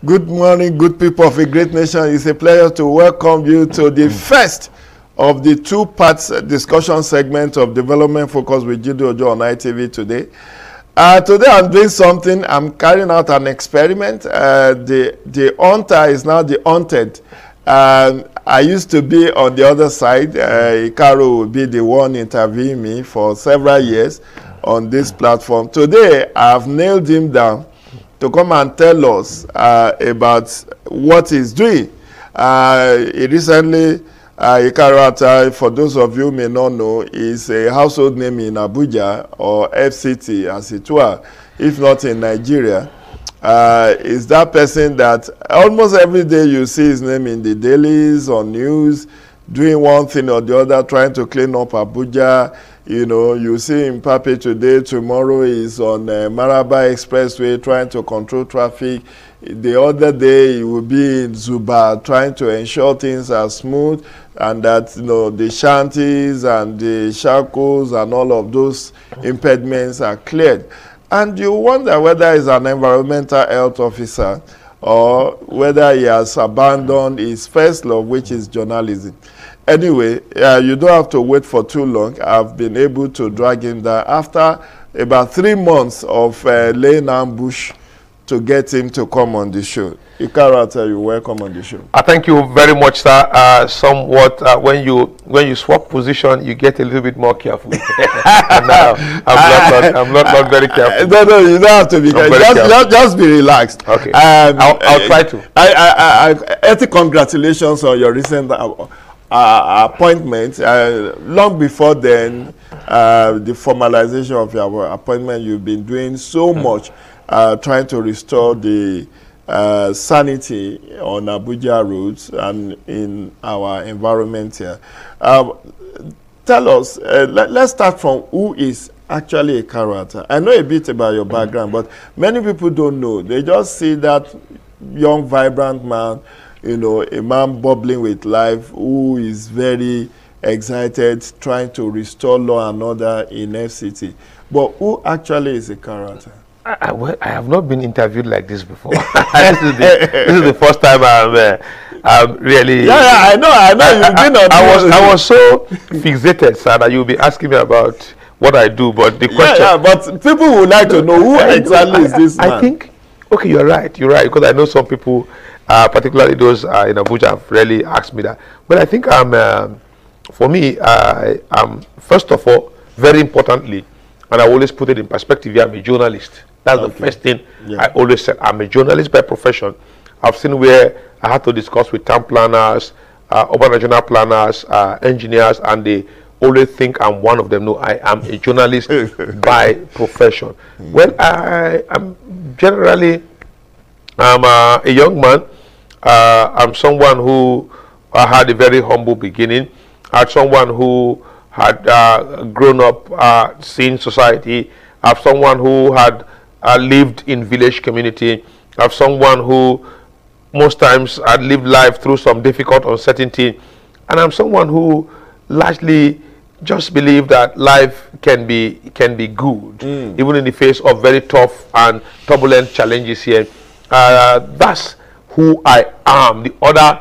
Good morning, good people of a great nation. It's a pleasure to welcome you to the first of the two-part discussion segment of Development Focus with Jide Ojo on ITV today. Today I'm doing something. I'm carrying out an experiment. The hunter is now the hunted. I used to be on the other side. Ikaro will be the one interviewing me for several years on this platform. Today I've nailed him down to come and tell us about what he's doing. He recently, Ikaro Atai, for those of you who may not know, is a household name in Abuja, or FCT as it were, if not in Nigeria. Is that person that almost every day you see his name in the dailies, on news, doing one thing or the other, trying to clean up Abuja. You know, you see him Pape today, tomorrow is on Maraba Expressway trying to control traffic. The other day he will be in Zuba trying to ensure things are smooth and that, you know, the shanties and the shackles and all of those impediments are cleared. And you wonder whether he's an environmental health officer or whether he has abandoned his first love, which is journalism. Anyway, you don't have to wait for too long. I've been able to drag him down after about 3 months of laying ambush to get him to come on the show. Ikaro Atai, you're welcome on the show. Thank you very much, sir. Somewhat, when you swap position, you get a little bit more careful. And now I'm not very careful. No, you don't have to be careful. Just be relaxed. Okay. I'll try to. Congratulations on your recent appointment. Long before then, the formalization of your appointment, you've been doing so much, trying to restore the sanity on Abuja roads and in our environment here. Tell us, let's start from who is actually a Ikaro Atai. I know a bit about your background, but many people don't know. They just see that young, vibrant man, you know, a man bubbling with life who is very excited, trying to restore law and order in FCT. But who actually is a Ikaro Atai? Well, I have not been interviewed like this before. this is the first time I'm really. Yeah, I know. You've been on. I was so fixated, sir, that you'll be asking me about what I do. But the question. Yeah, but people would like to know who exactly is this man. I think. Okay, you're right, because I know some people, particularly those in Abuja, have really asked me that. But I think for me, first of all, very importantly, and I always put it in perspective, I'm a journalist. That's the first thing I always said. I'm a journalist by profession. I've seen where I had to discuss with town planners, urban regional planners, engineers, and they always think I'm one of them. No, I am a journalist by profession. Well, I'm generally, I'm a young man. I'm someone who had a very humble beginning. I'm someone who had grown up seeing society. I'm someone who had lived in village community. I'm someone who most times had lived life through some difficult uncertainty. And I'm someone who largely just believe that life can be good, even in the face of very tough and turbulent challenges here. That's who I am. The other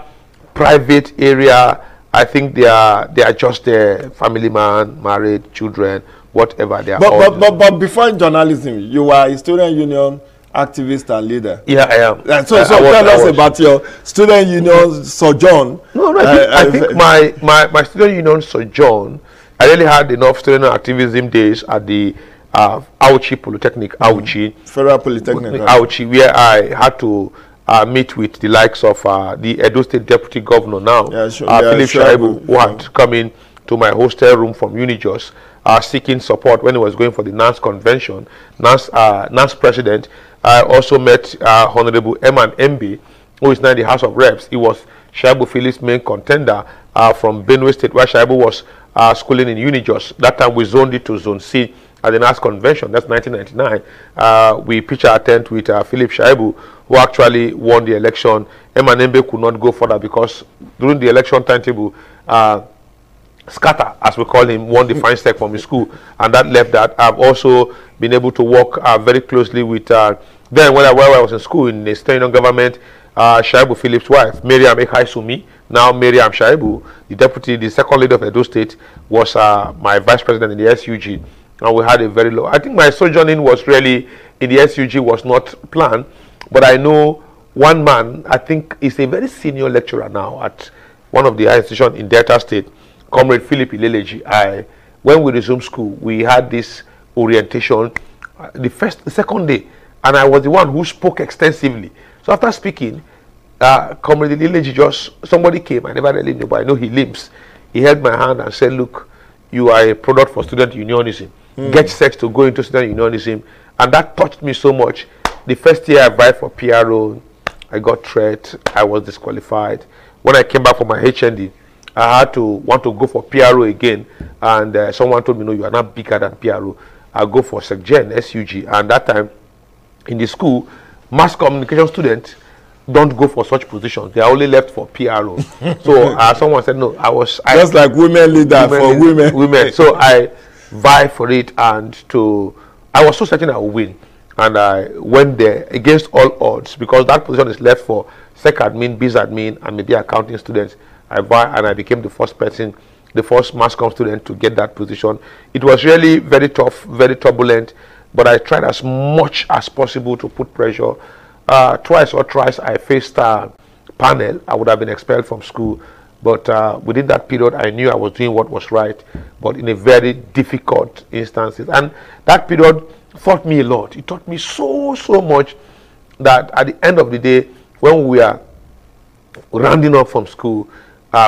private area, I think they are just a family man, married, children, whatever they are. But before journalism, you were a student union activist and leader. Yeah, I am. So tell us about your student union sojourn. No, I think my student union sojourn, I really had enough student activism days at the Auchi Polytechnic, Auchi. Federal Polytechnic. Auchi, where I had to meet with the likes of the Edo State Deputy Governor now, Philip Shaibu, who had come in to my hostel room from Unijos, seeking support when he was going for the NANS convention. NANS president. I also met Honorable Eman Mb, who is now in the House of Reps. He was Shaibu Philip's main contender from Benue State, where Shaibu was schooling in Unijos. That time we zoned it to Zone C at the NAS convention. That's 1999. We pitched our tent with Philip Shaibu, who actually won the election. Eman Mb could not go further because during the election timetable, Scatter, as we call him, won the fine tech from his school, and that left that. I've also been able to work very closely with, then when I was in school in the state government, Shaibu Phillips' wife, Miriam Ekhai Sumi, now Miriam Shaibu, the second lady of Edo State, was my vice president in the SUG, and we had a very low. I think my sojourning was really in the SUG was not planned, but I know one man, I think is a very senior lecturer now at one of the higher institutions in Delta State, Comrade Philip Ileleji. When we resumed school, we had this orientation, the second day, and I was the one who spoke extensively. So after speaking, Comrade Ileleji somebody came, I never really knew, but I know he limps. He held my hand and said, look, you are a product for student unionism. Get set to go into student unionism. And that touched me so much. The first year I applied for PRO, I got threat, I was disqualified. When I came back for my HND, I had to want to go for PRO again, and someone told me, no, you are not bigger than PRO. I'll go for SecGen, SUG. And that time, in the school, mass communication students don't go for such positions. They are only left for PRO. So someone said, no, just like women leader for women. Women. So I vie for it, and I was so certain I would win. And I went there against all odds, because that position is left for Sec Admin, Biz Admin, and maybe accounting students. I vie, and I became the first person, the first mass comm student to get that position. It was really very tough, very turbulent, but I tried as much as possible to put pressure. Twice or thrice I faced panel. I would have been expelled from school, but within that period I knew I was doing what was right, but in a very difficult instances. And that period taught me a lot. It taught me so much that at the end of the day, when we are rounding up from school,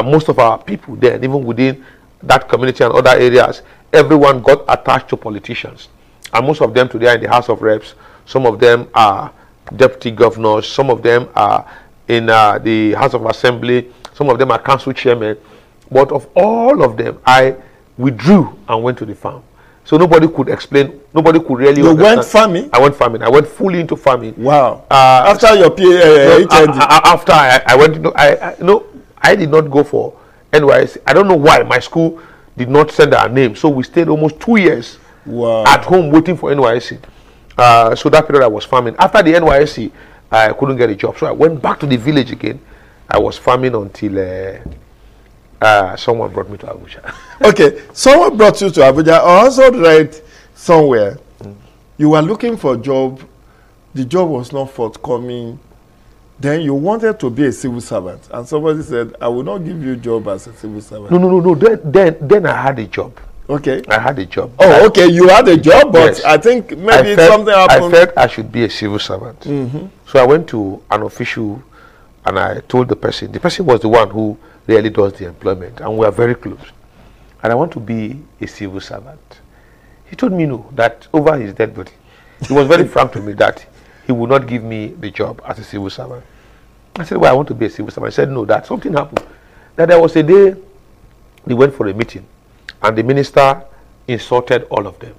most of our people there, even within that community and other areas, everyone got attached to politicians. And most of them today are in the House of Reps. Some of them are deputy governors. Some of them are in the House of Assembly. Some of them are council chairmen. But of all of them, I withdrew and went to the farm. So nobody could explain, nobody could really understand. You went farming? I went farming. I went fully into farming. Wow. After your HND? After I went into, I did not go for NYSC. I don't know why. My school did not send our name. So we stayed almost 2 years at home waiting for NYSC. So that period I was farming. After the NYSC, I couldn't get a job. So I went back to the village again. I was farming until someone brought me to Abuja. Okay, someone brought you to Abuja. I also read somewhere you were looking for a job. The job was not forthcoming. Then you wanted to be a civil servant, and somebody said, I will not give you a job as a civil servant. No. Then I had a job. Okay. I had a job. Oh, okay. You had a job, but yes. I think maybe something happened. I felt I should be a civil servant. So I went to an official and I told the person was the one who really does the employment, and we are very close. And I want to be a civil servant. He told me no, that over his dead body. He was very frank to me that he would not give me the job as a civil servant. I said, well, I want to be a civil servant. He said, no, that something happened. That there was a day they went for a meeting, and the minister insulted all of them.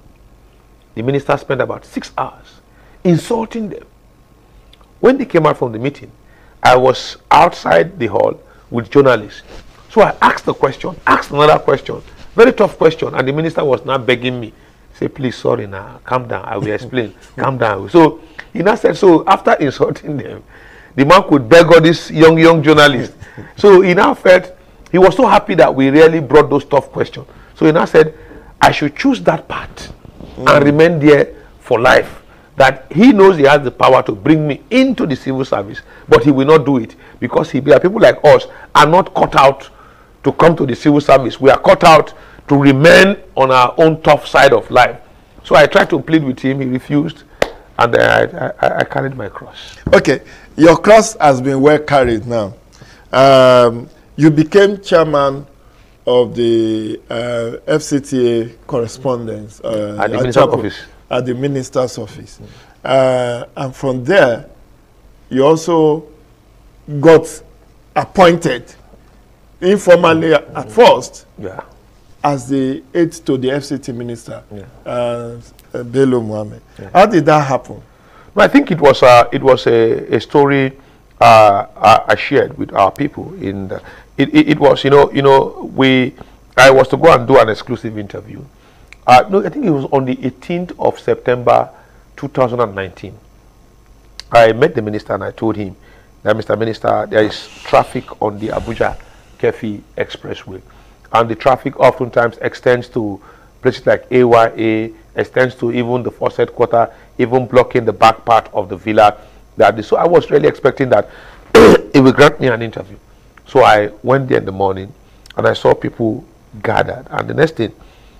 The minister spent about 6 hours insulting them. When they came out from the meeting, I was outside the hall with journalists. So I asked the question, asked another question, very tough question, and the minister was now begging me, say, please, sorry now, calm down, I will explain, calm down. So he now said, so after insulting them, the man could beg all these young journalists. So he now felt, he was so happy that we really brought those tough questions. So he now said, I should choose that path and remain there for life. That he knows he has the power to bring me into the civil service, but he will not do it because people like us are not cut out to come to the civil service. We are cut out to remain on our own tough side of life. So I tried to plead with him. He refused, and I carried my cross. Okay, your cross has been well carried now. You became chairman of the FCTA correspondence at the minister's office. At the minister's office. And from there, you also got appointed informally at first as the aide to the FCT minister, Bello Muhammad. How did that happen? Well, I think it was a story I shared with our people. It was, I was to go and do an exclusive interview. No, I think it was on the 18th of September 2019. I met the minister and I told him that, Mr. Minister, there is traffic on the Abuja-Kefi Expressway. And the traffic oftentimes extends to places like AYA, extends to even the Fawcett Quarter, even blocking the back part of the villa. So I was really expecting that it would grant me an interview. So I went there in the morning and I saw people gathered. And the next thing,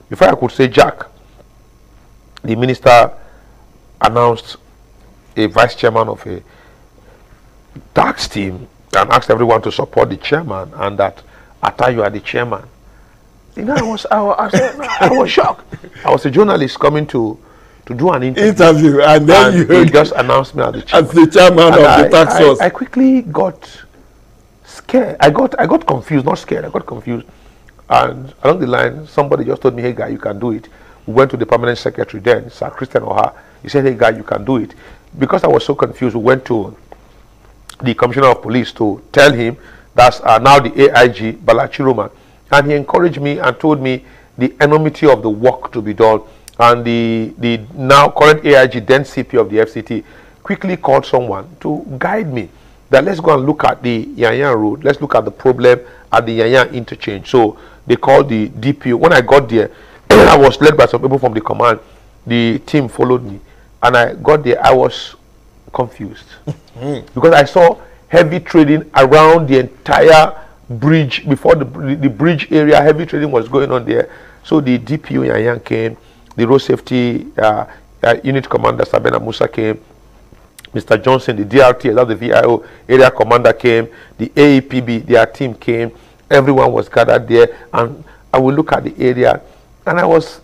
before I could say Jack, the minister announced a vice chairman of a tax team and asked everyone to support the chairman, and that after you are the chairman. You know, I was shocked. I was a journalist coming to do an interview, and then you just announced me as the chairman. As the chairman of the tax force. I quickly got scared. I got confused, not scared. I got confused, and along the line, somebody just told me, "Hey, guy, you can do it." We went to the permanent secretary then, Sir Christian Oha. He said, "Hey, guy, you can do it." Because I was so confused, we went to the Commissioner of Police to tell him that's now the AIG, Balachi Roman. And he encouraged me and told me the enormity of the work to be done. And the now current AIG, then CP of the FCT, quickly called someone to guide me that let's go and look at the Yanyan Road. Let's look at the problem at the Yanyan interchange. So they called the DPO. When I got there, I was led by some people from the command. The team followed me. And I got there, I was confused. Because I saw heavy trading around the entire bridge. Before the bridge area, heavy trading was going on there. So the DPO Yanyan came, the road safety unit commander Sabena Musa came, Mr. Johnson, the DRT, that's the VIO area commander came, the AEPB, their team came, everyone was gathered there, and I would look at the area, and I was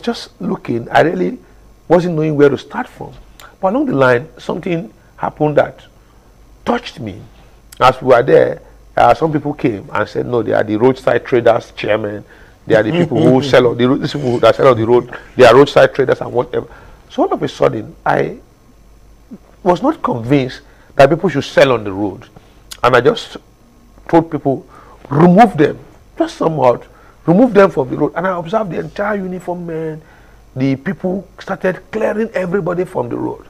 just looking. I really wasn't knowing where to start from. But along the line, something happened that touched me. As we were there, some people came and said, no, they are the roadside traders chairman. They are the people who sell on the road. These people that sell on the road, they are roadside traders and whatever. So all of a sudden, I was not convinced that people should sell on the road. And I just told people, remove them. Just somehow, remove them from the road. And I observed the entire uniform men. The people started clearing everybody from the road.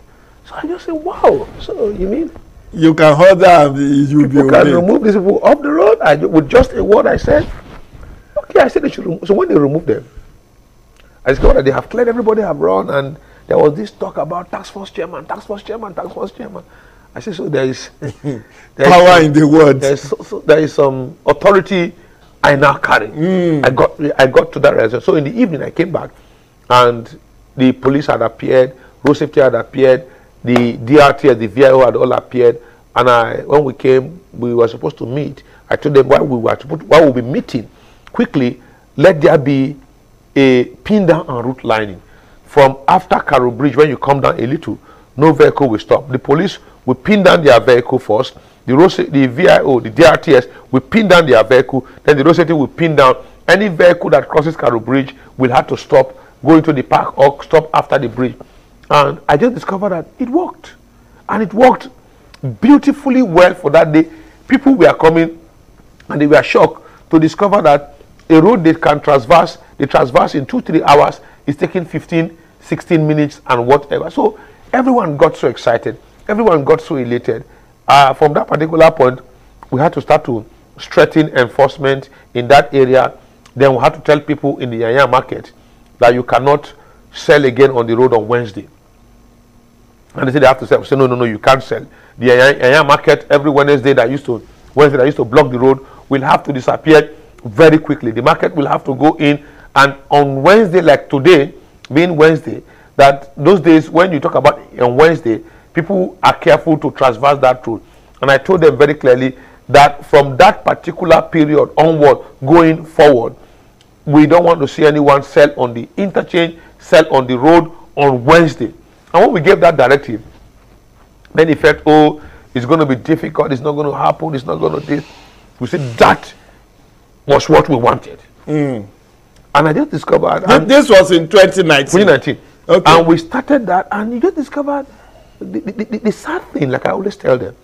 So I just said, wow, so you mean you can hold them, you can remove these people off the road? With just a word I said, okay, I said they should remove. So when they removed them, I discovered that they have cleared, everybody have run, and there was this talk about task force chairman, task force chairman, task force chairman. I said, so there is power in the words. There is some authority I now carry. I got to that result. So in the evening I came back, and the police had appeared, road safety had appeared, the DRT and the VIO had all appeared, and when we came, we were supposed to meet. I told them while we'll be meeting, quickly let there be a pin down and route lining. From after Carroll Bridge, when you come down a little, no vehicle will stop. The police will pin down their vehicle first. The VIO, the DRTS will pin down their vehicle. Then the road safety will pin down. Any vehicle that crosses Carroll Bridge will have to stop, go into the park, or stop after the bridge. And I just discovered that it worked. And it worked beautifully well for that day. People were coming and they were shocked to discover that a road they can traverse, in 2-3 hours, is taking 15, 16 minutes and whatever. So everyone got so excited. Everyone got so elated. From that particular point, we had to start to strengthen enforcement in that area. Then we had to tell people in the Yanyan market that you cannot sell again on the road on Wednesday. And they said they have to sell. We said, no, you can't sell. The Yanyan market every Wednesday that used to block the road will have to disappear very quickly. The market will have to go in, and on Wednesday, like today, being Wednesday, that those days when you talk about on Wednesday, people are careful to traverse that road. And I told them very clearly that from that particular period onward, going forward, we don't want to see anyone sell on the interchange, sell on the road on Wednesday. And when we gave that directive, then he felt, oh, it's going to be difficult, it's not going to happen, it's not going to this. We said that was what we wanted. And I just discovered. This was in 2019. 2019. Okay. And we started that, and you just discovered the sad thing, like I always tell them,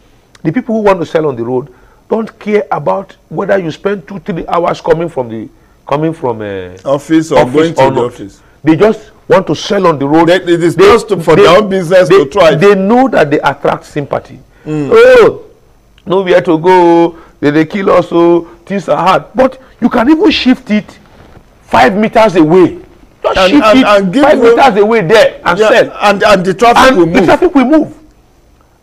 the people who want to sell on the road don't care about whether you spend 2-3 hours coming from the coming from office or going to the office. They just want to sell on the road. It is just for their own business to try. They know that they attract sympathy. Oh, nowhere to go. They kill us. So things are hard. But you can even shift it 5 meters away. Just shift it 5 meters away there and sell. And the traffic will move. The traffic will move.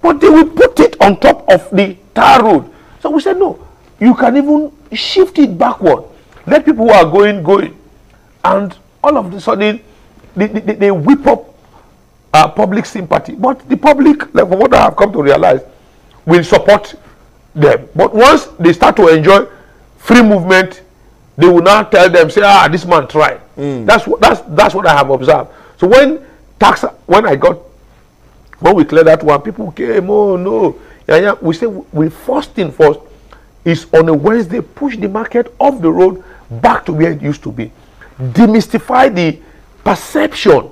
But they will put it on top of the tar road. So we said no. You can even shift it backward. Let people who are going. And all of a sudden, they whip up public sympathy. But the public, like from what I have come to realize, will support them. But once they start to enjoy free movement, they will now tell them, say, this man tried. That's what I have observed. So when we cleared that one, people came, oh no. Yeah, we say we first thing first is on a Wednesday, push the market off the road back to where it used to be. Demystify the perception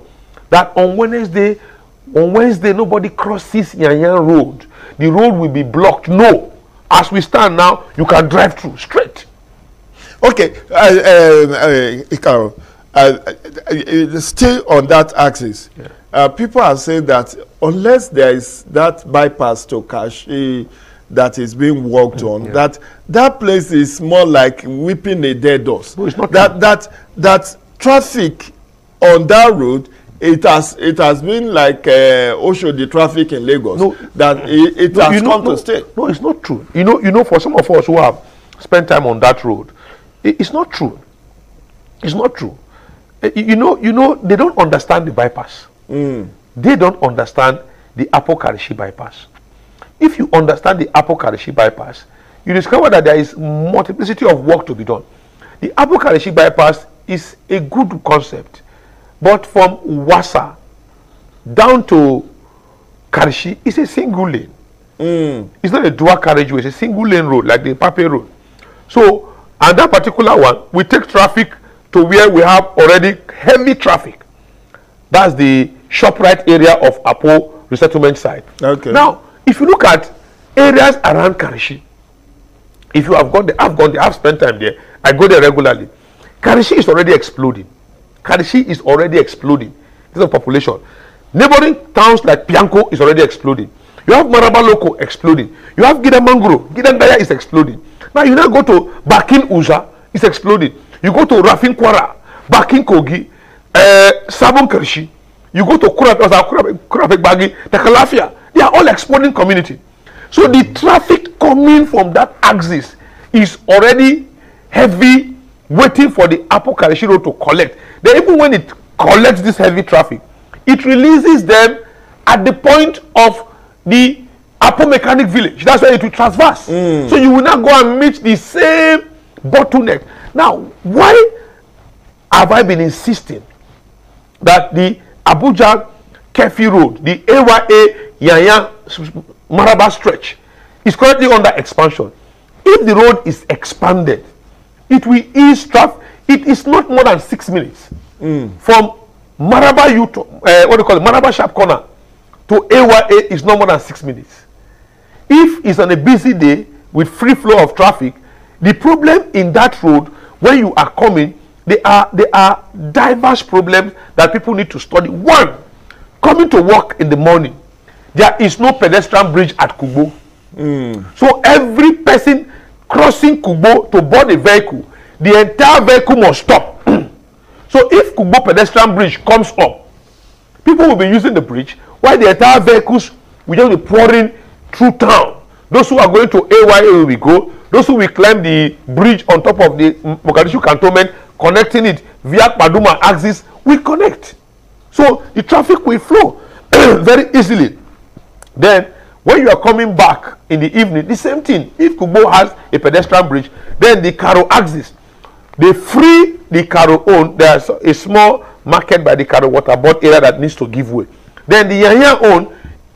that on Wednesday nobody crosses Yanyan Road. The road will be blocked. No. As we stand now, you can drive through straight. Okay, Ikaro, still on that axis, people are saying that unless there is that bypass to Karshi that is being worked on, that place is more like whipping a dead horse. No, it's not that traffic on that road, it has been like Oshodi traffic in Lagos. No, that it has come to stay. No, it's not true. You know, for some of us who have spent time on that road, it's not true. It's not true. You know, they don't understand the bypass. They don't understand the Apo-Karishi bypass. If you understand the Apo-Karishi bypass, you discover that there is multiplicity of work to be done. The Apo-Karishi bypass is a good concept, but from Wasa down to Karishi is a single lane. It's not a dual carriageway, it's a single lane road like the Pape road. So, and that particular one, we take traffic to where we have already heavy traffic. That's the ShopRite area of Apo resettlement site. Okay. Now, if you look at areas around Karishi, if you have gone there, I've spent time there, I go there regularly. Karishi is already exploding. Karishi is already exploding. This is population. Neighboring towns like Pianco is already exploding. You have Maraba Loko exploding. You have Gidamangro, Gidandaya is exploding. Now you now go to Bakin Uza, it's exploding. You go to Rafin Kwara, Bakin Kogi, Sabon Karishi. You go to Kurapek Bagi, Takalafia. They are all exploding community. So the traffic coming from that axis is already heavy, waiting for the Apo-Karishi road to collect. Then even when it collects this heavy traffic, it releases them at the point of the Apo Mechanic Village. That's where it will transverse. So you will not go and meet the same bottleneck. Now, why have I been insisting that the Abuja Kefi Road, the AYA Yanya Maraba stretch, is currently under expansion? If the road is expanded, it will ease traffic. It is not more than 6 minutes from Maraba Maraba Sharp Corner to AYA is not more than 6 minutes. If it's on a busy day with free flow of traffic, the problem in that road when you are coming, there are diverse problems that people need to study. One, coming to work in the morning, there is no pedestrian bridge at Kubo. So every person crossing Kubo to board a vehicle, the entire vehicle must stop. So if Kubo pedestrian bridge comes up, people will be using the bridge while the entire vehicles will just be pouring through town. Those who are going to AYA will go. Those who will climb the bridge on top of the Mogadishu cantonment, connecting it via Paduma axis, will connect. So the traffic will flow very easily. Then when you are coming back in the evening, the same thing. If Kubo has a pedestrian bridge, then the Karo axis, they free the Karo own. There's a small market by the Karo water board area that needs to give way. Then the Yanya own,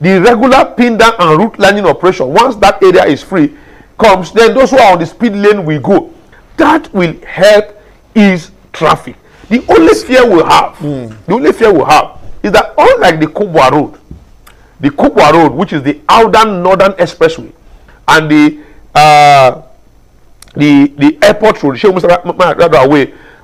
the regular pin down and route lining operation, once that area is free, comes, then those who are on the speed lane will go. That will help ease traffic. The only fear we'll have, is that unlike the Kubwa Road, which is the Aldan Northern Expressway, and the airport road,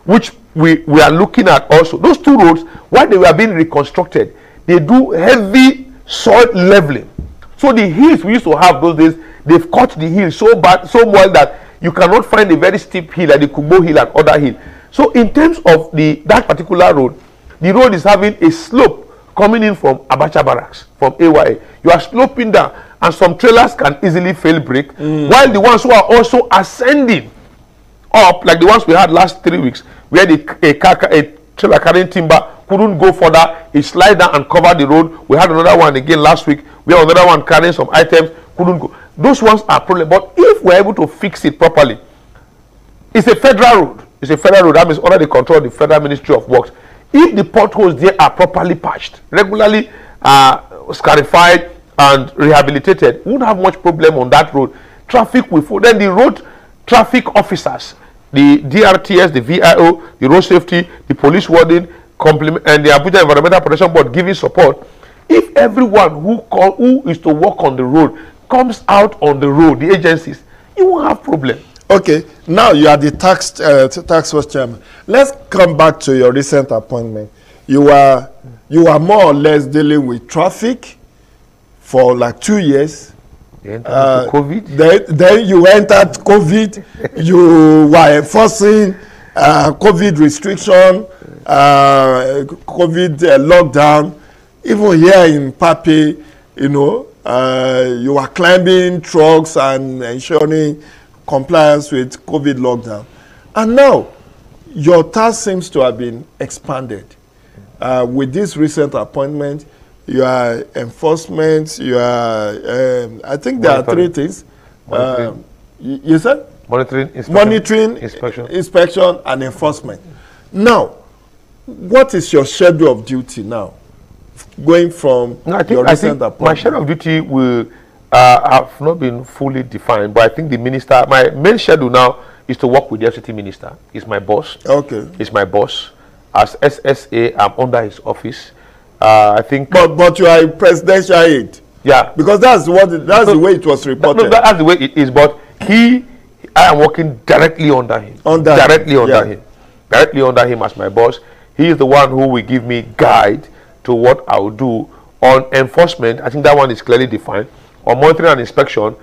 which we are looking at also. Those 2 roads, while they were being reconstructed, they do heavy soil leveling. So the hills we used to have those days, they've cut the hill so bad, so well that you cannot find a very steep hill like the Kugbo Hill and other hill. So in terms of that particular road, the road is having a slope coming in from Abacha Barracks, from AYA. You are sloping down, and some trailers can easily fail brake, while the ones who are also ascending up, like the ones we had last 3 weeks, where a trailer carrying timber couldn't go further, it slide down and cover the road. We had another one again last week, where another one carrying some items couldn't go. Those ones are problem. But if we're able to fix it properly, it's a federal road. It's a federal road. That means under the control of the Federal Ministry of Works. If the potholes there are properly patched, regularly scarified and rehabilitated, we won't have much problem on that road. Traffic will flow. Then the road traffic officers, the DRTS, the VIO, the road safety, the police warden, and the Abuja Environmental Protection Board giving support. If everyone who is to work on the road comes out on the road, the agencies, you won't have problem. Okay, now you are the task force chairman. Let's come back to your recent appointment. You are more or less dealing with traffic for like 2 years. COVID. Then you entered COVID. You were enforcing COVID restriction, COVID lockdown. Even here in Pape, you know, you are climbing trucks and ensuring compliance with COVID lockdown. And now, your task seems to have been expanded. With this recent appointment, you are enforcement, you are, I think there are 3 things. You said? Monitoring, inspection. Monitoring, inspection, and enforcement. Now, what is your schedule of duty now? Going from your recent appointment? My schedule of duty will have not been fully defined, but I think the minister, my main schedule now is to work with the FCT minister. He's my boss. Okay. He's my boss. As SSA, I'm under his office. I think. But you are a presidential aide. Yeah. Because that's the way it was reported. No, that's the way it is. But I am working directly under him. Directly under him as my boss. He is the one who will give me guide to what I will do on enforcement. I think that one is clearly defined. On monitoring and inspection,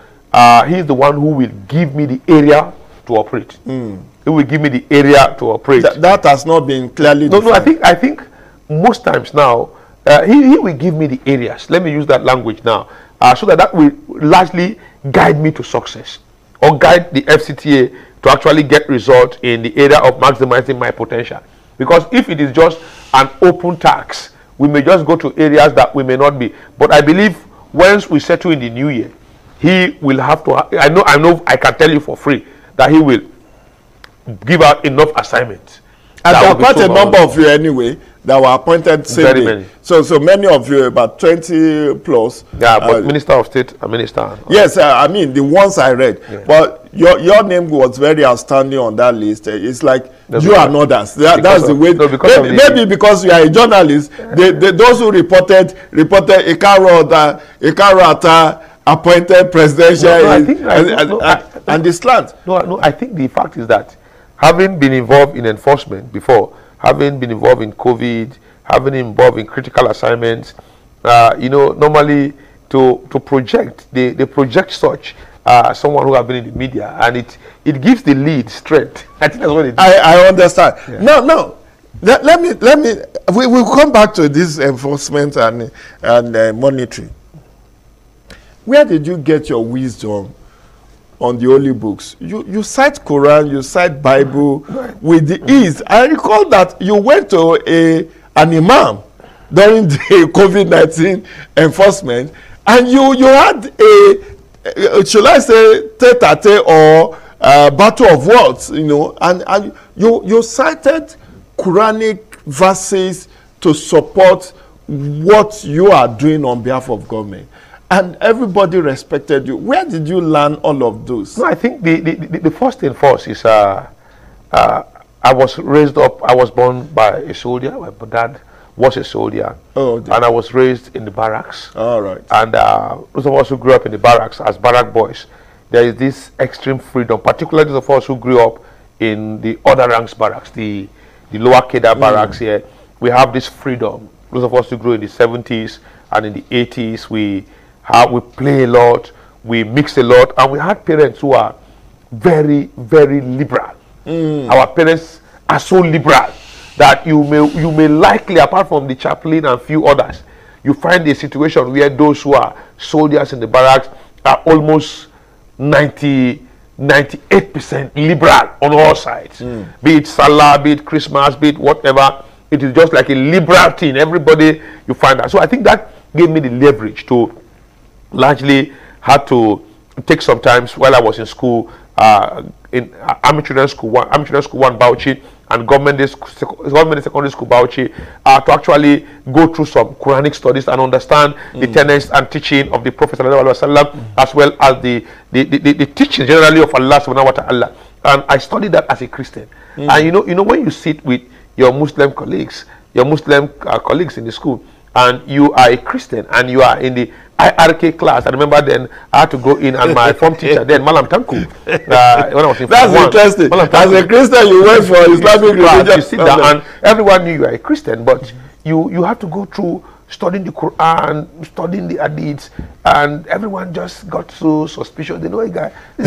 he is the one who will give me the area to operate. He will give me the area to operate. That has not been clearly defined. No, I think most times now, he will give me the areas. Let me use that language now. So that will largely guide me to success, or guide the FCTA to actually get results in the area of maximizing my potential. Because if it is just an open tax, we may just go to areas that we may not be. But I believe once we settle in the new year, he will have to, I know I can tell you for free that he will give out enough assignments. And there are quite a number of you anyway that were appointed same day. Many. So many of you, about 20 plus. Yeah, but Minister of State and Minister. Yes, I mean the ones I read. Yeah. But your name was very outstanding on that list. It's like you and others. That's the way. No, maybe because you are a journalist, those who reported Ikaro appointed presidential and the slant. No, I think the fact is that having been involved in enforcement before, having been involved in COVID, having been involved in critical assignments, you know, normally to project, they project such someone who has been in the media, and it gives the lead strength. I think that's what it is. I understand. Yeah. No. Let me. We'll come back to this enforcement and monitoring. Where did you get your wisdom on the holy books? You cite Quran, you cite Bible with the ease. I recall that you went to an imam during the COVID-19 enforcement, and you had should I say tete-a-tete or battle of words, you know, and you cited Quranic verses to support what you are doing on behalf of government. And everybody respected you. Where did you learn all of those? No, I think the first thing first is I was raised up. I was born by a soldier. My dad was a soldier. Oh, and I was raised in the barracks. All right. And those of us who grew up in the barracks as barrack boys, there is this extreme freedom, particularly those of us who grew up in the other ranks barracks, the lower Kedar barracks here, we have this freedom. Those of us who grew in the 70s and in the 80s, we play a lot, we mix a lot, and we had parents who are very, very liberal. Our parents are so liberal that you may likely, apart from the chaplain and few others, you find a situation where those who are soldiers in the barracks are almost 98% liberal on all sides. Be it Salah, be it Christmas, be it whatever. It is just like a liberal thing. Everybody, you find that. So I think that gave me the leverage to largely had to take some times while I was in school, in Army Children's School 1, Bauchi, and government secondary school Bauchi, to actually go through some Quranic studies and understand the tenets and teaching of the Prophet ﷺ, as well as the teaching generally of Allah subhanahu wa ta'ala. And I studied that as a Christian. And you know when you sit with your Muslim colleagues in the school, and you are a Christian and you are in the IRK class. I remember then I had to go in, and my form teacher then, Malam Tanku, when I was in That's interesting. As a Christian, you went for Islamic religion. You sit down, and everyone knew you were a Christian, but you had to go through studying the Quran, studying the Hadiths, and everyone just got so suspicious. They know this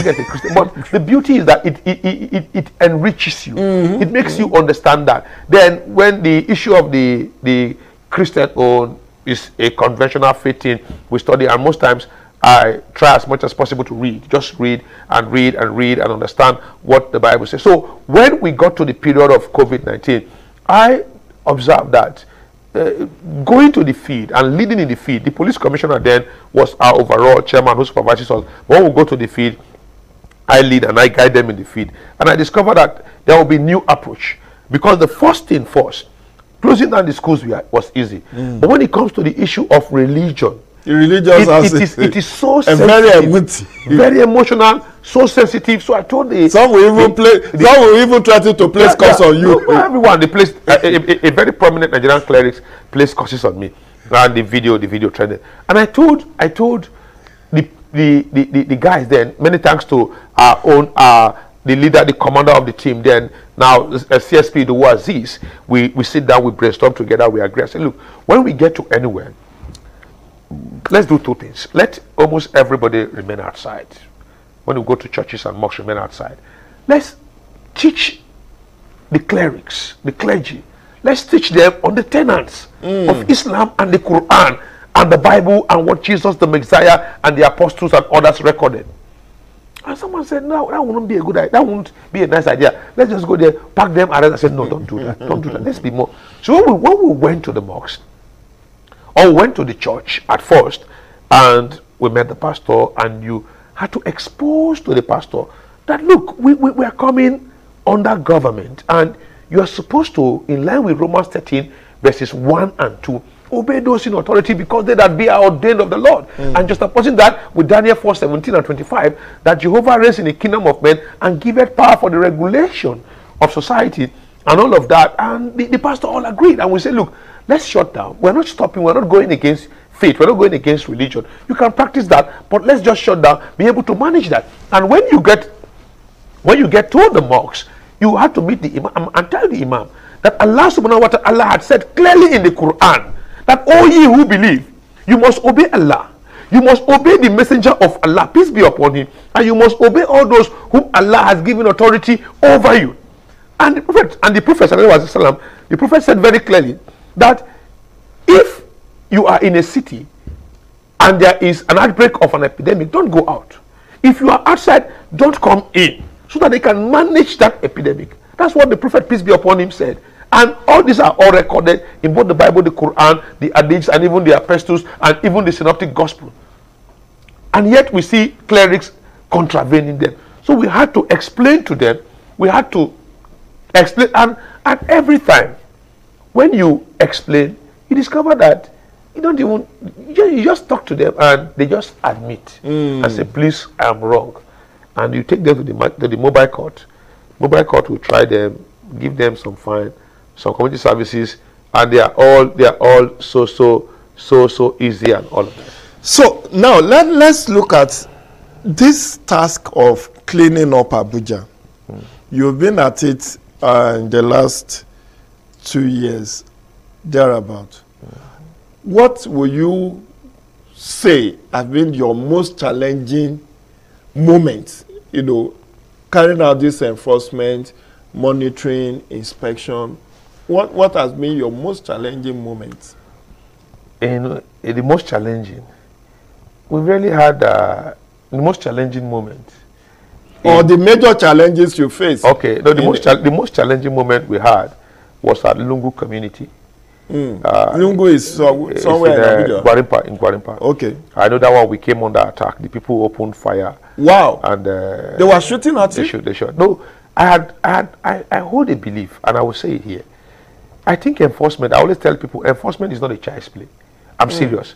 guy's a Christian. But the beauty is that it enriches you. It makes you understand that. Then when the issue of the Christian own is a conventional faith thing, we study, and most times I try as much as possible to read, just read and read and read and understand what the Bible says. So when we got to the period of COVID-19, I observed that going to the field and leading in the field, the police commissioner then was our overall chairman who supervises us. When we go to the field, I lead and I guide them in the field, and I discovered that there will be new approach, because the first thing first, closing down the schools was easy. But when it comes to the issue of religion, it is so sensitive, very emotional, so sensitive. So I told some will even threaten to place curses on you. No, everyone, they placed a very prominent Nigerian clerics placed curses on me, and the video trended. And I told the guys then, many thanks to our own the leader, the commander of the team, then now CSP, the Aziz, we sit down, we brainstorm together, we agree. I said, look, when we get to anywhere, let's do two things. Let almost everybody remain outside. When we go to churches and mosques, remain outside. Let's teach the clerics, the clergy. Let's teach them on the tenets of Islam and the Quran and the Bible and what Jesus, the Messiah, and the apostles and others recorded. And someone said, no, that wouldn't be a good idea. That wouldn't be a nice idea. Let's just go there, pack them, arrest. I said, no, don't do that. Don't do that. Let's be more. So when we went to the mosque, or went to the church at first, and we met the pastor, and you had to expose to the pastor that, look, we are coming under government, and you are supposed to, in line with Romans 13, verses 1 and 2, obey those in authority, because they that be are ordained of the Lord. And just opposing that with Daniel 4:17 and 25, that Jehovah reigns in the kingdom of men and giveth power for the regulation of society and all of that. And the pastor all agreed, and we said, look, let's shut down. We're not stopping, we're not going against faith, we're not going against religion. You can practice that, but let's just shut down, be able to manage that. And when you get to the mosques, you have to meet the imam and tell the imam that Allah subhanahu wa ta'ala had said clearly in the Quran that all ye who believe, you must obey Allah, you must obey the messenger of Allah, peace be upon him, and you must obey all those whom Allah has given authority over you. And the Prophet said very clearly that if you are in a city and there is an outbreak of an epidemic, don't go out. If you are outside, don't come in, so that they can manage that epidemic. That's what the Prophet, peace be upon him, said. And all these are all recorded in both the Bible, the Quran, the Hadiths, and even the Epistles, and even the Synoptic Gospel. And yet we see clerics contravening them. So we had to explain to them, and at every time, when you explain, you discover that you just talk to them, and they just admit and say, please, I am wrong. And you take them to the mobile court. Mobile court will try them, give them some fine, some community services, and they are all so easy and all of that. So now let's look at this task of cleaning up Abuja. You've been at it in the last 2 years, thereabout. What will you say have been your most challenging moments, you know, carrying out this enforcement, monitoring, inspection? What has been your most challenging moments? In the most challenging, we've really had the most challenging moment. Or the major challenges you face? Okay, no, the most challenging moment we had was at Lungu community. Lungu is somewhere in Gwarimpa, in Gwarimpa. Okay. I know that one we came under attack. The people opened fire. Wow. And they were shooting at you? They shot. No, I hold a belief, and I will say it here. I think enforcement, I always tell people, enforcement is not a child's play. I'm serious.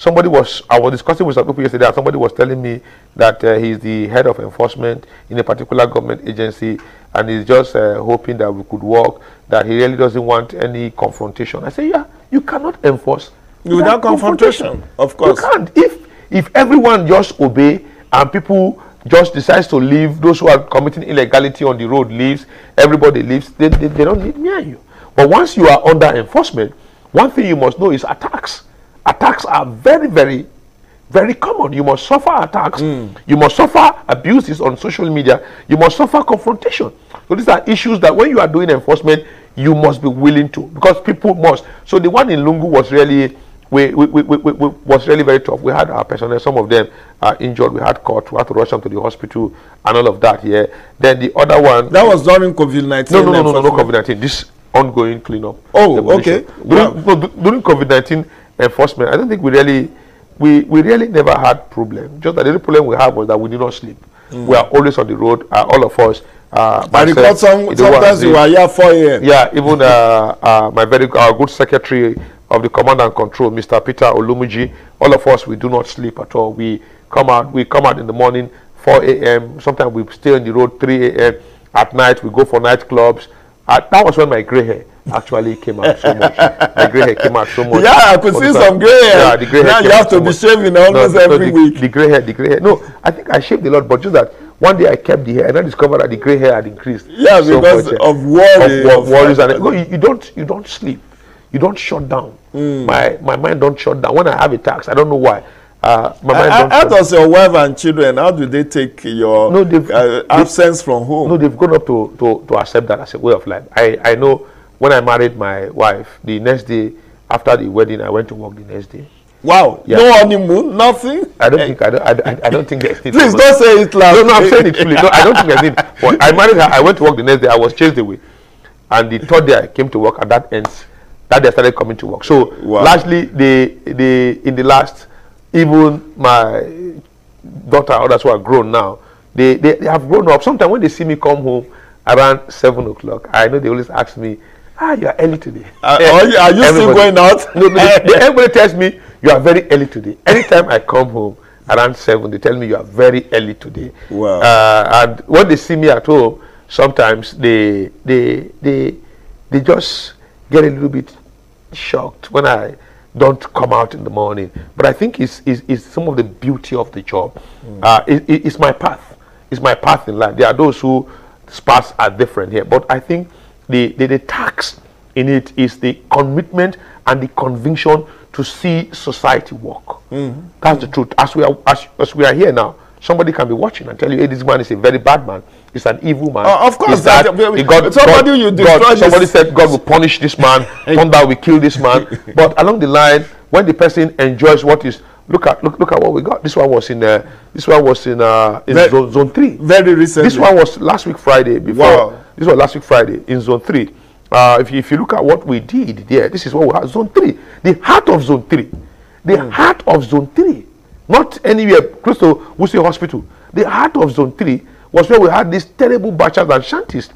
I was discussing with some people yesterday, and somebody was telling me that he's the head of enforcement in a particular government agency, and he's just hoping that we could work, that he really doesn't want any confrontation. I say, yeah, you cannot enforce without confrontation. Of course. You can't. If everyone just obey and people just decides to leave, those who are committing illegality on the road leaves, everybody leaves, they don't need me and you. But once you are under enforcement, one thing you must know is attacks. Attacks are very, very, very common. You must suffer attacks. You must suffer abuses on social media. You must suffer confrontation. So these are issues that when you are doing enforcement, you must be willing to, because people must. So the one in Lungu was really, was really very tough. We had our personnel, some of them are injured. We had caught. We had to rush them to the hospital and all of that. Yeah. Then the other one. That was during COVID-19. No COVID-19. This ongoing cleanup. Oh, okay. During COVID-19 enforcement, I don't think we really never had problem. Just that the only problem we had was that we did not sleep. We are always on the road, all of us. I recall sometimes you were here 4 a.m. Yeah, even our good secretary of the command and control, Mr. Peter Olumuji, all of us, we do not sleep at all. We come out in the morning 4 a.m. Sometimes we stay on the road 3 a.m. At night we go for nightclubs. That was when my gray hair actually came out so much. My gray hair came out so much. Yeah, I could see some gray hair. Yeah, the gray hair. Now you have to be shaving almost every week. The gray hair. No, I think I shaved a lot, but just that one day I kept the hair and I discovered that the gray hair had increased. Yeah, because so much, of worries. You don't sleep. You don't shut down. My mind don't shut down. When I have attacks, I don't know why. How does your wife and children, how do they take your absence from home? No, they've grown up to accept that as a way of life. I know when I married my wife, the next day after the wedding, I went to work the next day. Wow. Yeah. No honeymoon, nothing? I don't think there's need. Please don't say it loud. No, I'm saying it fully. No, I don't think there's need. Well, I married her, I went to work the next day, I was chased away. And the third day I came to work, and that day I started coming to work. So largely in the last, even my daughter, others who are grown now, they have grown up. Sometimes when they see me come home around 7 o'clock, I know they always ask me, you are early today. Are you still going out? No, everybody tells me, you are very early today. Anytime I come home around 7, they tell me you are very early today. Wow. And when they see me at home, sometimes they just get a little bit shocked when I don't come out in the morning. But I think it's some of the beauty of the job. It's my path. It's my path in life. There are those whose paths are different here. But I think the tax in it is the commitment and the conviction to see society work. That's the truth. As we are here now, somebody can be watching and tell you, hey, this man is a very bad man. He's an evil man. Of course, somebody said God will punish this man, thunder will kill this man. But along the line, when the person enjoys what is, look at what we got. This one was in zone 3. Very recently. This one was last week Friday. This was last week Friday in zone 3. If you look at what we did there, this is what we had. Zone 3, the heart of zone 3, heart of zone 3, not anywhere close to Wuse Hospital. The heart of zone 3 was where we had these terrible bachas and shanties.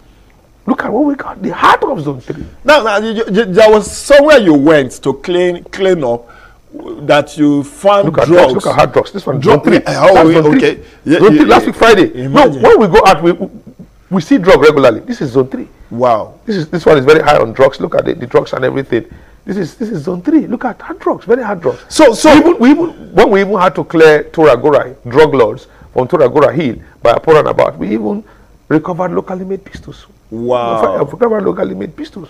Look at what we got. The heart of zone 3. Now there was somewhere you went to clean up that you found drugs. Look at hard drugs. This one, zone 3. Okay. Zone 3 last week Friday. No, when we go out, we see drug regularly. This is zone 3. Wow. This one is very high on drugs. Look at the drugs and everything. This is zone 3. Look at hard drugs, very hard drugs. So when we had to clear Toragora drug lords from Toragora Hill by a pour and about, we even recovered locally made pistols. Wow. Recovered locally made pistols.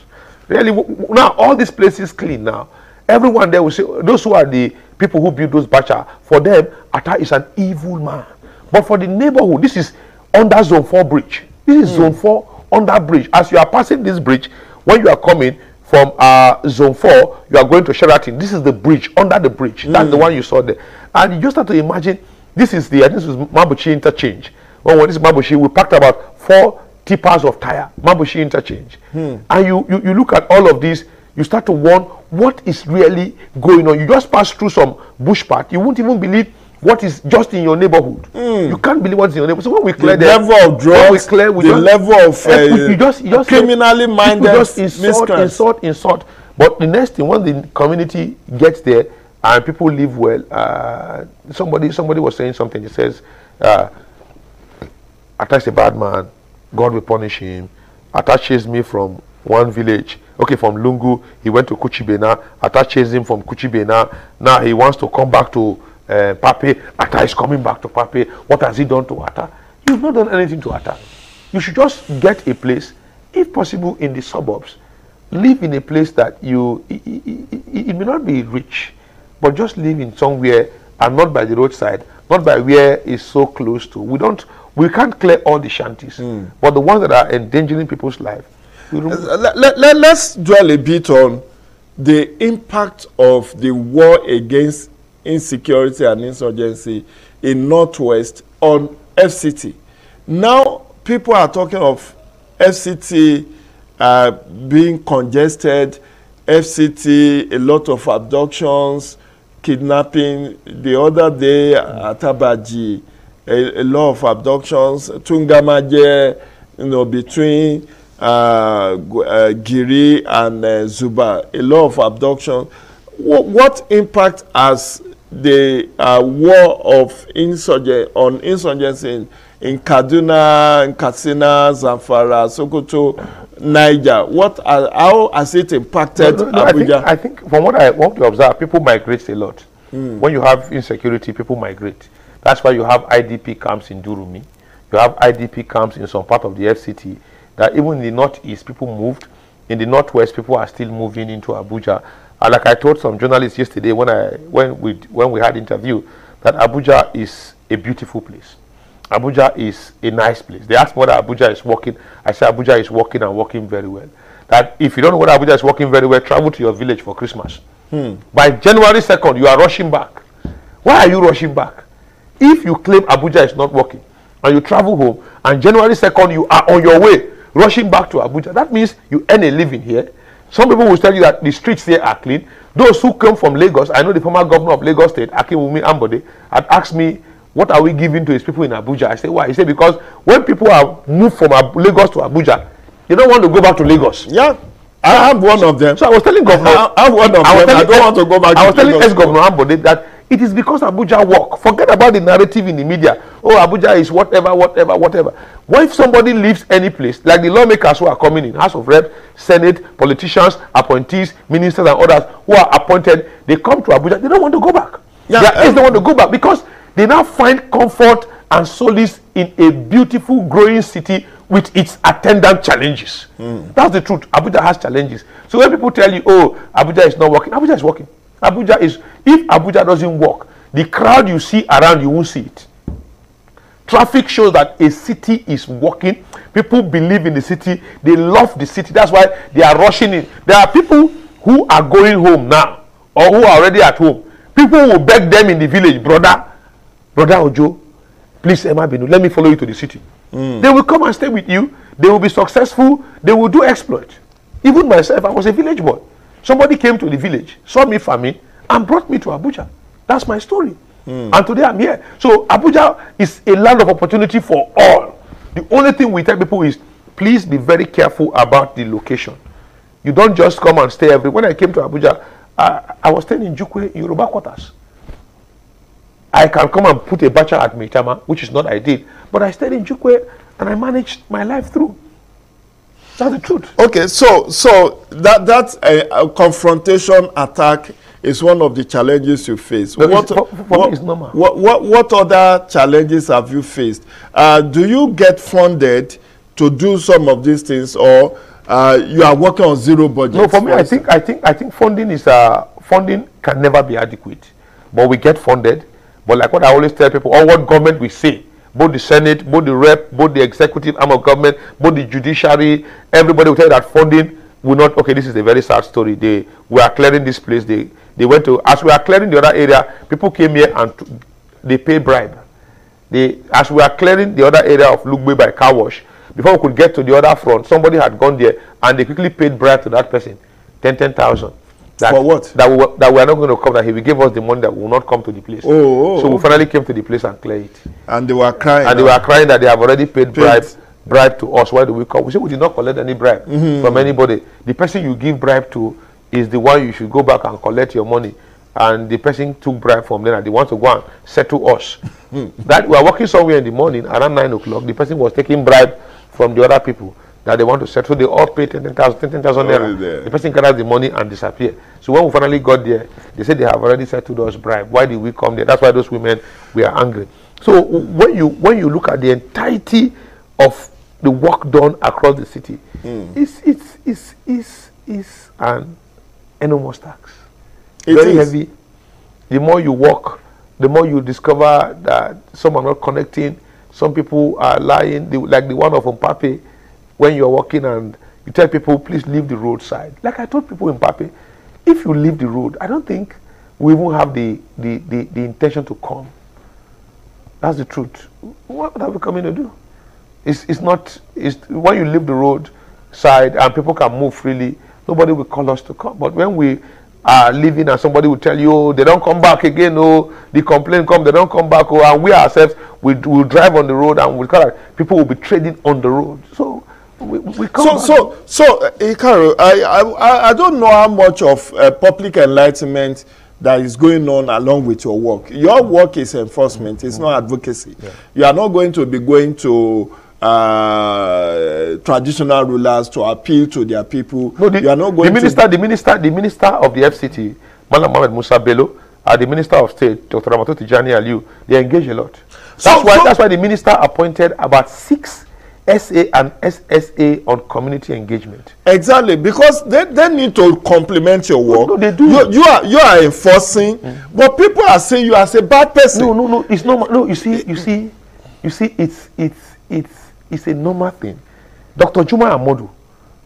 Really, now all these places clean now. Everyone there will say, those who are the people who build those bacha, for them, Atta is an evil man. But for the neighborhood, this is under Zone 4 bridge. This is Zone 4 under bridge. As you are passing this bridge, when you are coming from Zone 4, you are going to Sheraton. This is the bridge, under the bridge. That's the one you saw there. And you just have to imagine, this is the, I think this is Mabuchi interchange. When this is Mabuchi, we packed about 4 tippers of tire, Mabuchi interchange. And you look at all of these, you start to wonder what is really going on. You just pass through some bush path, you won't even believe what is just in your neighborhood. You can't believe what's in your neighborhood. So when we clear the level of drugs, the level of you just criminally minded, just insult. But the next thing, when the community gets there and people live well, somebody was saying something. He says, Atta is a bad man, God will punish him. Atta chased me from one village, okay, from Lungu, he went to Kuchibena. Atta chased him from Kuchibena. Now he wants to come back to Pape. Atta is coming back to Pape. What has he done to Atta? You've not done anything to Atta. You should just get a place, if possible in the suburbs. Live in a place that it may not be rich, but just live in somewhere and not by the roadside, not by where it's so close to. We can't clear all the shanties, but the ones that are endangering people's life. Let's dwell a bit on the impact of the war against insecurity and insurgency in Northwest on FCT. Now people are talking of FCT being congested, FCT, a lot of abductions, kidnapping. The other day at Abaji, a lot of abductions, Tungamaje, between Giri and Zuba, a lot of abduction. What impact has the war of insurgency in Kaduna, in Katsina, Zamfara, Sokoto, Niger? How has it impacted Abuja? I think from what I want to observe, people migrate a lot. When you have insecurity, people migrate. That's why you have IDP camps in Durumi. You have IDP camps in some part of the FCT. That even in the northeast, people moved. In the northwest, people are still moving into Abuja. And like I told some journalists yesterday when we had interview, that Abuja is a beautiful place. Abuja is a nice place. They asked me whether Abuja is working. I said Abuja is working and working very well. That if you don't know whether Abuja is working very well, travel to your village for Christmas. By January 2nd, you are rushing back. Why are you rushing back? If you claim Abuja is not working and you travel home and January 2nd you are on your way rushing back to Abuja, that means you earn a living here. Some people will tell you that the streets here are clean. Those who come from Lagos, I know the former governor of Lagos State, Akinwumi Ambode, had asked me, what are we giving to his people in Abuja? I said, why? He said, because when people are moved from Lagos to Abuja, they don't want to go back to Lagos. Yeah, I have one of them. So I was telling Governor, I have one of them. I don't want to go back to Lagos. I was telling ex-Governor Ambode that it is because Abuja work. Forget about the narrative in the media. Oh, Abuja is whatever. What if somebody leaves any place, like the lawmakers who are coming in, House of Reps, Senate, politicians, appointees, ministers and others who are appointed, they come to Abuja, they don't want to go back. Yeah, they don't want to go back because they now find comfort and solace in a beautiful, growing city with its attendant challenges. That's the truth. Abuja has challenges. So when people tell you, oh, Abuja is not working, Abuja is working. Abuja is, if Abuja doesn't work, the crowd you see around, you won't see it. Traffic shows that a city is working. People believe in the city. They love the city. That's why they are rushing in. There are people who are going home now or who are already at home. People will beg them in the village, brother Ojo, please, Emma Binu, let me follow you to the city. They will come and stay with you. They will be successful. They will do exploit. Even myself, I was a village boy. Somebody came to the village, saw me farming, and brought me to Abuja. That's my story. And today I'm here. So Abuja is a land of opportunity for all. The only thing we tell people is, please be very careful about the location. You don't just come and stay everywhere. When I came to Abuja, I was staying in Jukwe, in Yoruba quarters. I can come and put a bacha at Meitama, which is not ideal, but I stayed in Jukwe and I managed my life through. That's the truth. Okay, so that a confrontation attack is one of the challenges you face. For me, it's normal. What other challenges have you faced? Do you get funded to do some of these things, or you are working on zero budget? No, for me, I think funding is funding can never be adequate, but we get funded. But like what I always tell people, or what government we say, both the Senate, both the rep, both the executive arm of government, both the judiciary, everybody will tell you that funding will not. Okay, this is a very sad story. We are clearing this place. They went to, as we are clearing the other area, people came here and they pay bribe. As we are clearing the other area of Lugbe by car wash, before we could get to the other front, somebody had gone there and they quickly paid bribe to that person, 10,000. For what? That we are not going to come, that he will give us the money that we will not come to the place. So we finally came to the place and cleared it. And they were crying. And they were crying that they have already paid bribe to us. Why do we come? We said we did not collect any bribe from anybody. The person you give bribe to is the one you should go back and collect your money. And the person took bribe from them and they want to go and settle us. That we are working somewhere in the morning around 9 o'clock. The person was taking bribe from the other people that they want to settle. They all pay 10,000 naira. The person gathered the money and disappeared. So when we finally got there, they said they have already settled us bribe. Why did we come there? That's why those women were angry. So when you look at the entirety of the work done across the city, it's an enormous tax. Very heavy. The more you work, the more you discover that some are not connecting. Some people are lying, like the one of Mpape, when you're walking and you tell people, please leave the roadside. Like I told people in Mpape, if you leave the road, I don't think we even have the intention to come. That's the truth. What are we coming to do? It's not, when you leave the road side and people can move freely, nobody will call us to come. But when we are leaving and somebody will tell you, oh, they don't come back again, oh, the complaint come, they don't come back, oh, and we ourselves will drive on the road and we'll call it, people will be trading on the road. So we come so Ikaru, I don't know how much of public enlightenment that is going on along with your work. Your work is enforcement, it's not advocacy. You are not going to be going to traditional rulers to appeal to their people. No, you are not going the minister of the FCT, Malam Mohamed Musa Bello, the Minister of State, Dr. Ramato Tijani Aliu, they engage a lot. That's why the minister appointed about 6 SA and SSA on community engagement. Exactly, because they need to complement your work. No, they do. You are enforcing, but people are saying you as a bad person. No, it's normal. No, you see, it's a normal thing. Dr. Juma Amodu,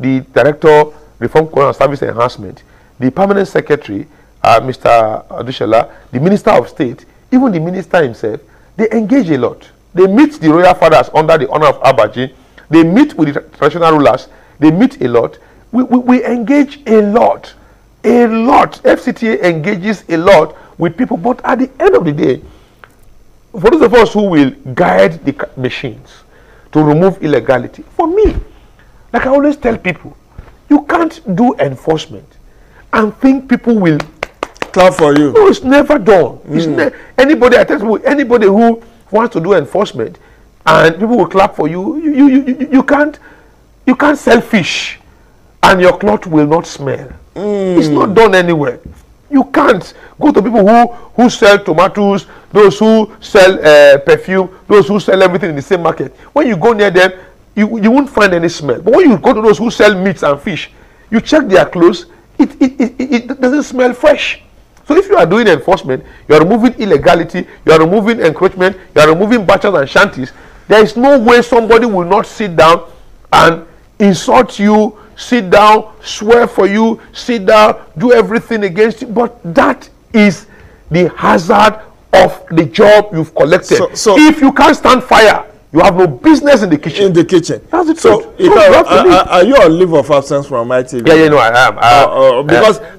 the Director, Reform and Service Enhancement, the Permanent Secretary, Mr. Adushala, the Minister of State, even the Minister himself, they engage a lot. They meet the royal fathers under the honor of Abaji. They meet with the traditional rulers. They meet a lot. We engage a lot. A lot. FCTA engages a lot with people. But at the end of the day, for those of us who will guide the machines to remove illegality, for me, like I always tell people, you can't do enforcement and think people will clap for you. No, it's never done. Anybody, I tell people, anybody who wants to do enforcement and people will clap for you, you can't sell fish and your cloth will not smell. It's not done anywhere. You can't go to people who sell tomatoes, those who sell perfume, those who sell everything in the same market. When you go near them, you won't find any smell. But when you go to those who sell meats and fish, you check their clothes, it doesn't smell fresh. So if you are doing enforcement, you are removing illegality, you are removing encroachment, you are removing butchers and shanties, there is no way somebody will not sit down and insult you, sit down, swear for you, sit down, do everything against you. But that is the hazard of the job you've collected. So if you can't stand fire, you have no business in the kitchen. In the kitchen. That's the truth. Are you on leave of absence from ITV? Yeah, no, I am.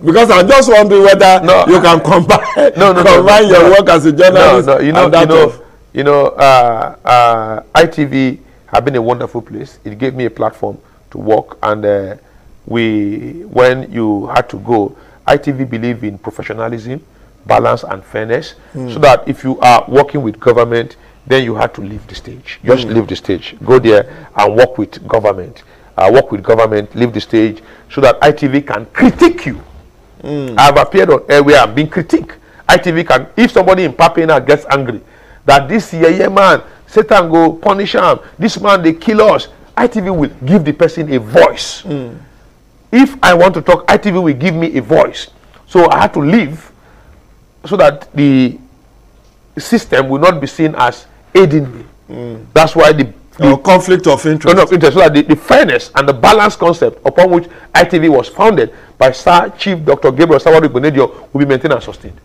Because I'm just wondering whether you can combine your work as a journalist. ITV have been a wonderful place. It gave me a platform to work, and when you had to go, ITV believe in professionalism, balance, and fairness, so that if you are working with government, then you had to leave the stage. Just leave the stage. Go there and work with government. Leave the stage, so that ITV can critique you. I've appeared on air where I'm being critiqued. ITV can, if somebody in Papena gets angry, that this man, Satan go punish him, this man, they kill us. ITV will give the person a voice. If I want to talk, ITV will give me a voice. So I had to leave so that the system will not be seen as aiding me. That's why the conflict of interest. So that the fairness and the balance concept upon which ITV was founded by Sir Chief Dr. Gabriel Sawadu Igbenedion will be maintained and sustained.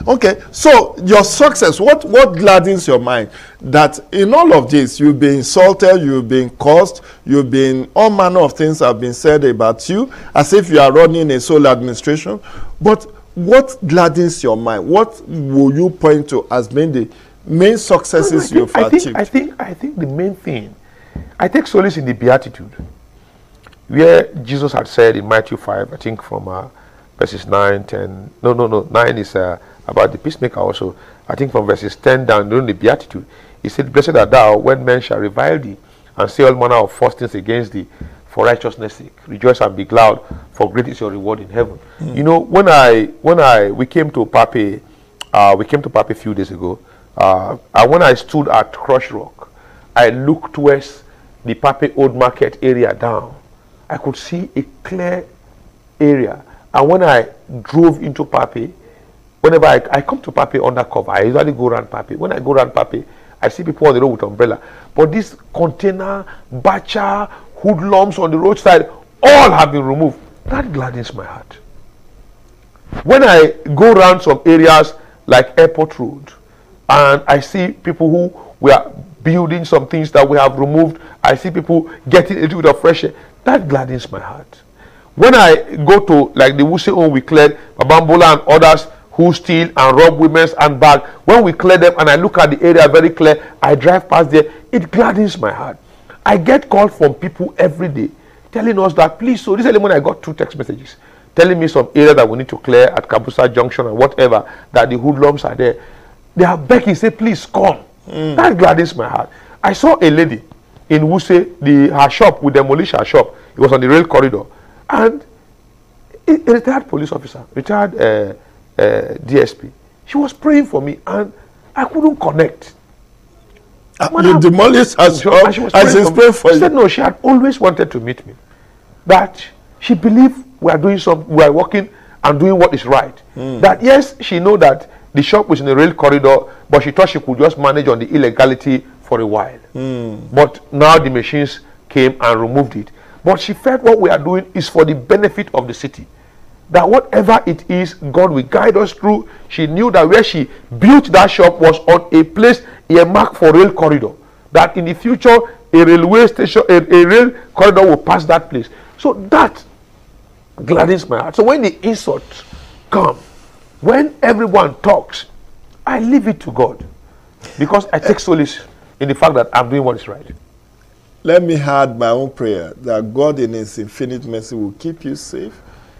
Okay, so your success, what gladdens your mind? That in all of this, you've been insulted, you've been cursed, you've been, all manner of things have been said about you, as if you are running a sole administration. But what gladdens your mind? What will you point to as being the main successes you've achieved? I think the main thing, I take solace in the Beatitude, where Jesus had said in Matthew 5, I think from verses 9, 10, no, 9 is about the peacemaker also. I think from verses 10 down during the Beatitude, he said, "Blessed art thou when men shall revile thee and say all manner of false things against thee for righteousness' sake. Rejoice and be glad, for great is your reward in heaven." You know, we came to Pape a few days ago, and when I stood at Crush Rock, I looked towards the Pape Old Market area down. I could see a clear area. And when I drove into Pape, whenever I come to Pape undercover, I usually go around Pape. When I go around Pape, I see people on the road with umbrella. But this container, bacha, hoodlums on the roadside, all have been removed. That gladdens my heart. When I go around some areas like Airport Road, and I see people who were building some things that we have removed, I see people getting a little bit of fresh air, that gladdens my heart. When I go to like the Wuse home we cleared, Babambola and others who steal and rob women's handbags, when we clear them and I look at the area very clear, I drive past there, it gladdens my heart. I get calls from people every day telling us that, please, so recently when I got 2 text messages telling me some area that we need to clear at Kabusa Junction and whatever, that the hoodlums are there. They are begging, say, please come. That gladdens my heart. I saw a lady in Wuse, her shop, we demolished her shop. It was on the rail corridor. And a retired police officer, retired DSP, she was praying for me and I couldn't connect. You demolished her shop and she's praying for you? She said no, she had always wanted to meet me. That she believed we are working and doing what is right. That yes, she know that the shop was in the rail corridor, but she thought she could just manage on the illegality for a while. But now the machines came and removed it. But she felt what we are doing is for the benefit of the city. That whatever it is, God will guide us through. She knew that where she built that shop was on a place earmarked for rail corridor. That in the future, a railway station, a rail corridor will pass that place. So that gladdens my heart. So when the insults come, when everyone talks, I leave it to God. Because I take solace in the fact that I'm doing what is right. Let me add my own prayer that God in his infinite mercy will keep you safe,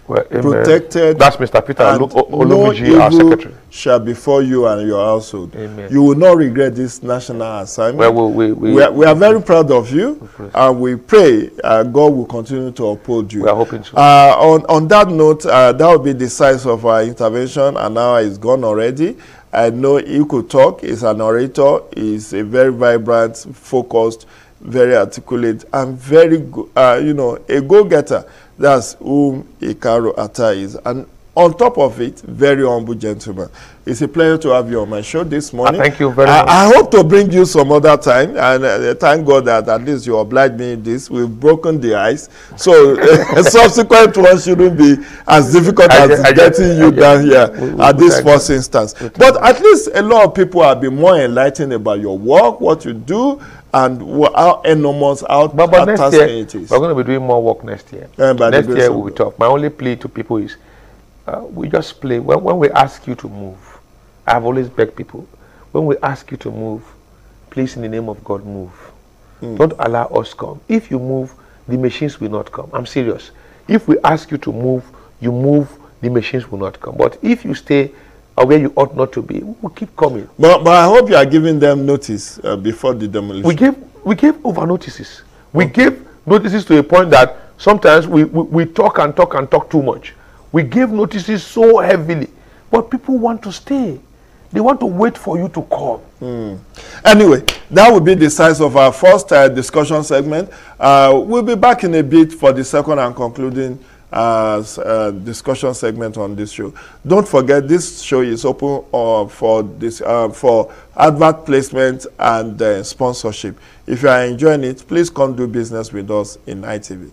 protected. That's Mr. Peter Olumiji, our secretary. Shall befall you and your household. Amen. You will not regret this national assignment. Well, we are very proud of you, and we pray God will continue to uphold you. We are hoping so. On that note, that will be the size of our intervention, and now it's gone already. I know he could talk. He's an orator. He's a very vibrant, focused, very articulate, and very a go-getter. That's whom Ikaru Atta is. And on top of it, very humble gentleman. It's a pleasure to have you on my show this morning. Thank you very much. I hope to bring you some other time, and thank God that at least you obliged me in this. We've broken the ice, so subsequent ones shouldn't be as difficult as getting you down here at this first instance. But at least a lot of people have been more enlightened about your work, what you do, and how enormous, how next year, it is. We're going to be doing more work next year. Next year we will talk. My only plea to people is, we just play. When we ask you to move, I've always begged people, when we ask you to move, please in the name of God move. Don't allow us come. If you move, the machines will not come. I'm serious. If we ask you to move, you move, the machines will not come. But if you stay where you ought not to be, we'll keep coming. But I hope you are giving them notice before the demolition. We gave over notices. We gave notices to a point that sometimes we talk and talk and talk too much. We gave notices so heavily, but people want to stay. They want to wait for you to come. Anyway, that will be the size of our first discussion segment. We'll be back in a bit for the second and concluding discussion segment on this show. Don't forget, this show is open for advert placement and sponsorship. If you are enjoying it, please come do business with us in ITV.